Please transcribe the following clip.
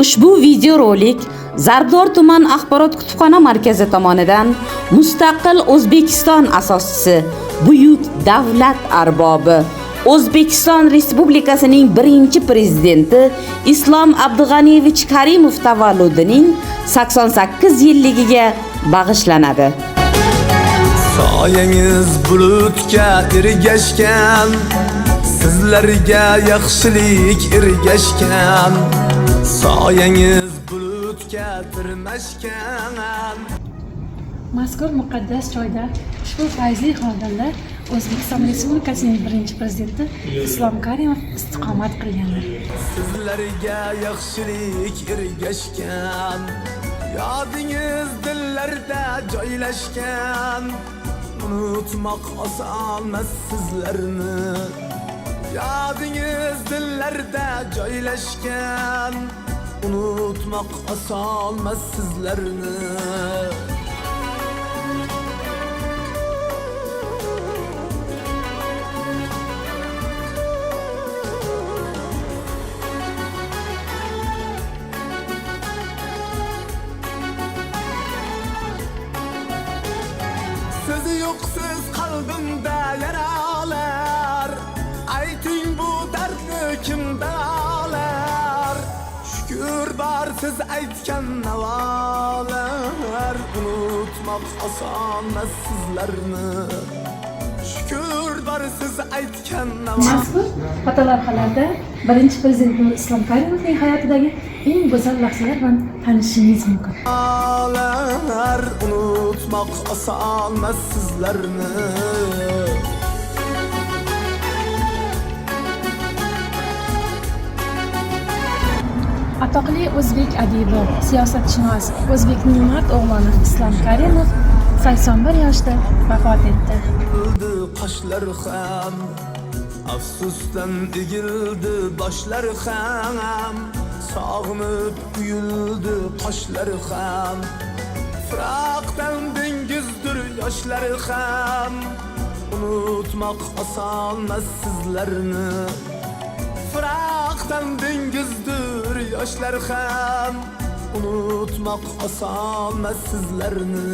Ushbu videorolik Zarbdor tuman axborot kutubxona markazi tomonidan mustaqil O'zbekiston asoschisi, buyuk davlat arbobi, O'zbekiston Respublikasining birinchi prezidenti Islom Abdug'aniyevich Karimov tavalludining 88 yilligiga bag'ishlanadi. Soyangiz bulutga ergashgan, sizlarga yaxshilik ergashgan. Soyangiz bulutga tirmashgan. Mazkur muqaddas joyda ushbu fayzli xonadonda O'zbekiston Respublikasining birinchi prezidenti Islom Karimov istiqomat qilganlar. Sizlarga yaxshilik ergashgan, yodingiz dillarda joylashgan. Unutmoq osonmas sizlarni, yodingiz dillarda joylashgan. Unutmoq osonmas sizlarni. Siz yo'qsiz qalbimda yaralar, ayting bu dardni kim davolar? Shukr bor siz aytgan navolar, unutmoq osonmas sizlarni. Shukr bor siz aytgan navolar. Mazkur fotolavhalarda birinchi prezident Islom Karimovning hayotidagi eng go'zal lahzalar bilan tanishishingiz mumkin. Unutmoq osonmas sizlarni. Atoqli o'zbek adibi, siyosatshunos, o'zbekning mard o'g'loni Islom Karimov 81 yoshda vafot etdi. Qoshlar ham afsusdan egildi, boshlar ham sog'inib uyuldi, qoshlar ham firoqdan dengizdir yoshlar ham. Unutmoq osonmas sizlarni, firoqdan dengizdir yoshlar ham. Unutmoq osonmas sizlarni.